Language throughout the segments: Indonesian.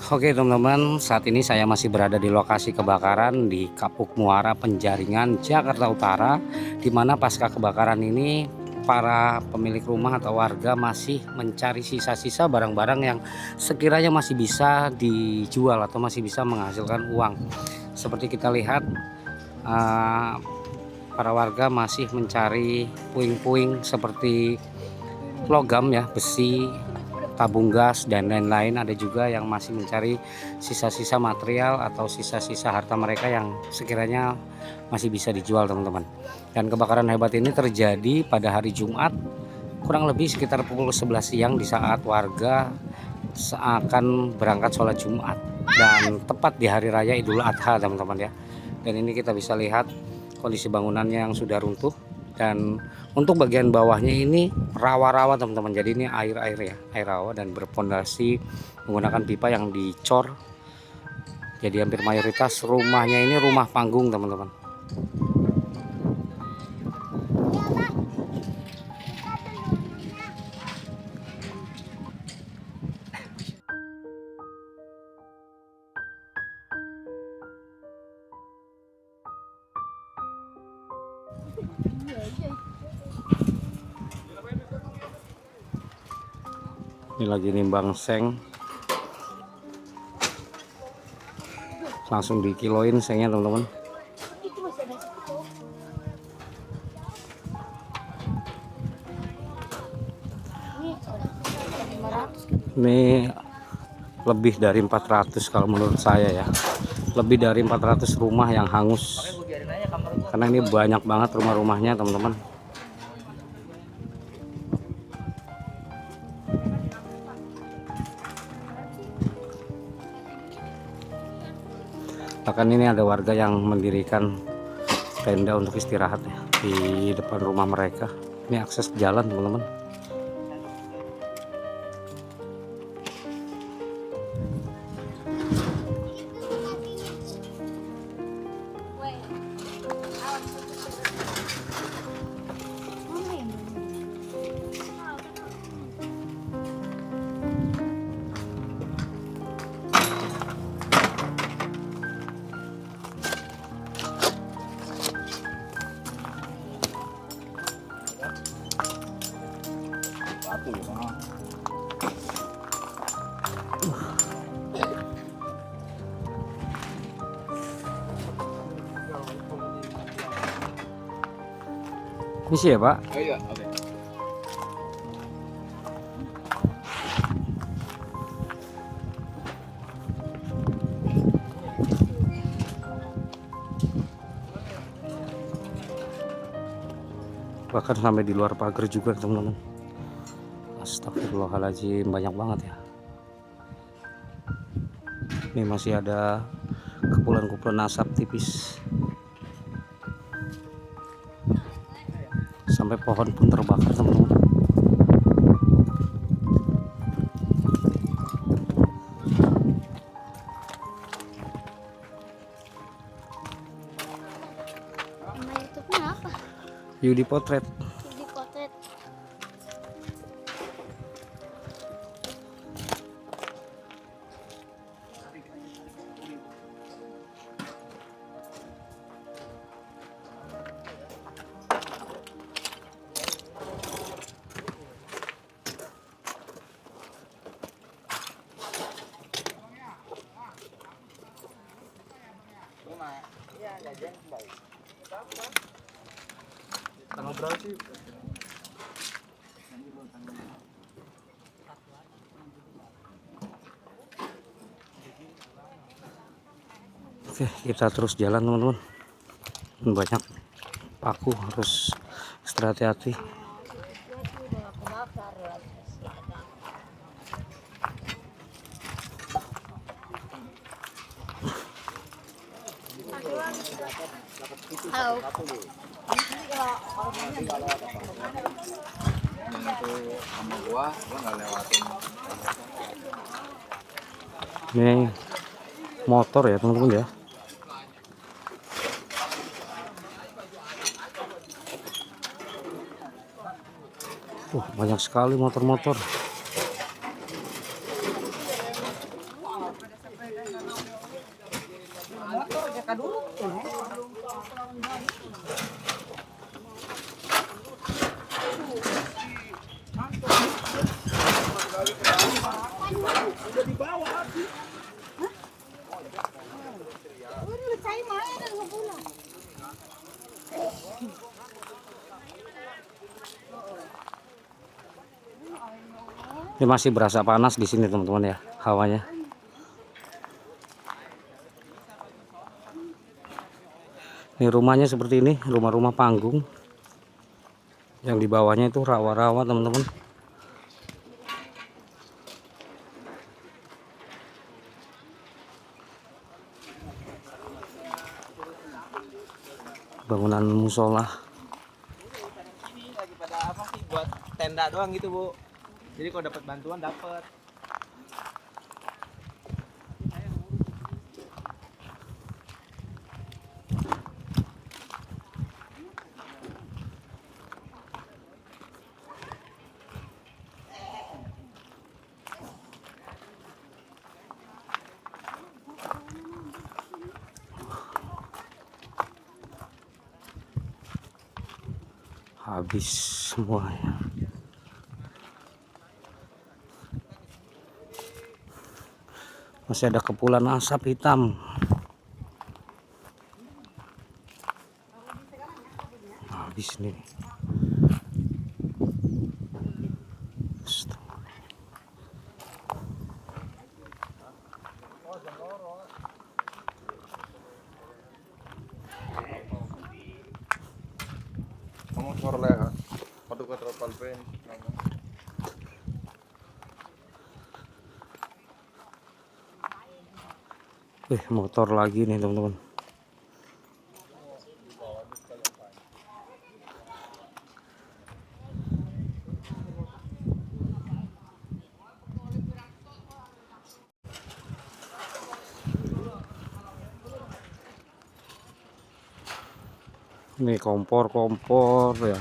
Oke teman-teman, saat ini saya masih berada di lokasi kebakaran di Kapuk Muara Penjaringan, Jakarta Utara, di mana pasca kebakaran ini para pemilik rumah atau warga masih mencari sisa-sisa barang-barang yang sekiranya masih bisa dijual atau masih bisa menghasilkan uang. Seperti kita lihat, para warga masih mencari puing-puing seperti logam ya, besi, tabung gas dan lain-lain. Ada juga yang masih mencari sisa-sisa material atau sisa-sisa harta mereka yang sekiranya masih bisa dijual teman-teman. Dan kebakaran hebat ini terjadi pada hari Jumat kurang lebih sekitar pukul 11 siang di saat warga akan berangkat sholat Jumat dan tepat di hari raya Idul Adha teman-teman ya. Dan ini kita bisa lihat kondisi bangunannya yang sudah runtuh, dan untuk bagian bawahnya ini rawa-rawa teman-teman. Jadi ini air ya, air rawa dan berpondasi menggunakan pipa yang dicor. Jadi hampir mayoritas rumahnya ini rumah panggung teman-teman. Ini lagi nimbang seng, langsung dikiloin sengnya teman-teman. Ini lebih dari 400 kalau menurut saya ya, lebih dari 400 rumah yang hangus, karena ini banyak banget rumah-rumahnya teman-teman. Bahkan ini ada warga yang mendirikan tenda untuk istirahat ya di depan rumah mereka. Ini akses jalan teman-teman. Misi ya Pak? Oh iya, oke. Bahkan sampai di luar pagar juga teman-teman. Astagfirullahaladzim, banyak banget ya. Ini masih ada kepulan-kepulan asap tipis. Sampai pohon pun terbakar teman-teman. Nama YouTube-nya apa? Yudi Potret. Di Potret. Tanggal berapa sih? Oke, kita terus jalan teman-teman. Banyak paku, harus ekstra hati-hati. Halo. Itu sama gua nggak lewatin. Ini motor ya teman-teman ya. Banyak sekali motor-motor. Ini masih berasa panas di sini teman-teman ya, hawanya. Ini rumahnya seperti ini, rumah-rumah panggung. Yang di bawahnya itu rawa-rawa teman-teman. Bangunan musola. Ini lagi pada apa sih, buat tenda doang gitu Bu. Jadi kalau dapat bantuan dapat. Habis semuanya. Masih ada kepulan asap hitam. Habis nih. Kamu suara leha. Padu ka trapal pen. Motor lagi nih teman-teman. Ini kompor ya,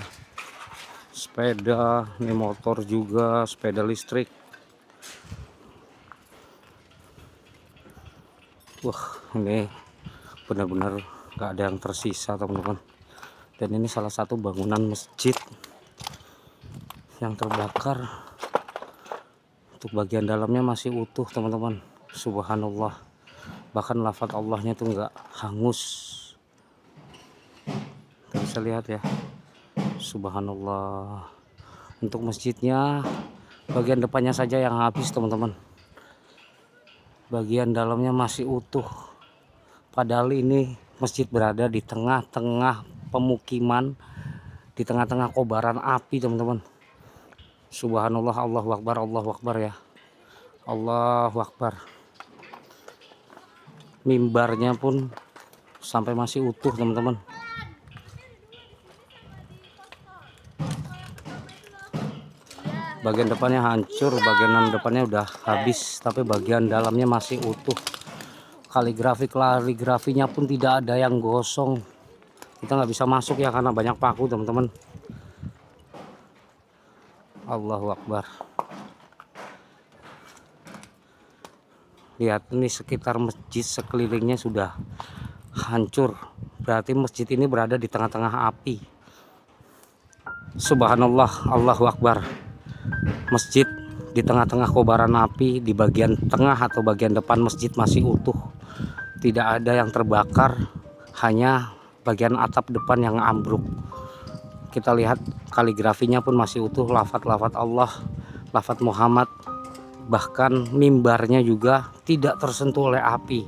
sepeda, ini motor juga, sepeda listrik. Wah, ini benar-benar gak ada yang tersisa teman-teman. Dan ini salah satu bangunan masjid yang terbakar. Untuk bagian dalamnya masih utuh teman-teman. Subhanallah, bahkan lafaz Allahnya tuh nggak hangus. Kita bisa lihat ya, subhanallah. Untuk masjidnya bagian depannya saja yang habis teman-teman, bagian dalamnya masih utuh. Padahal ini masjid berada di tengah-tengah pemukiman, di tengah-tengah kobaran api teman-teman. Subhanallah, Allahu Akbar ya, Allahu Akbar. Mimbarnya pun sampai masih utuh teman-teman. Bagian depannya hancur, bagian depannya udah habis, tapi bagian dalamnya masih utuh. Kaligrafinya pun tidak ada yang gosong. Kita nggak bisa masuk ya karena banyak paku teman-teman. Allahu Akbar. Lihat ini sekitar masjid sekelilingnya sudah hancur. Berarti masjid ini berada di tengah-tengah api. Subhanallah, Allahu Akbar. Masjid di tengah-tengah kobaran api, di bagian tengah atau bagian depan masjid masih utuh. Tidak ada yang terbakar, hanya bagian atap depan yang ambruk. Kita lihat kaligrafinya pun masih utuh, lafaz-lafaz Allah, lafaz Muhammad. Bahkan mimbarnya juga tidak tersentuh oleh api.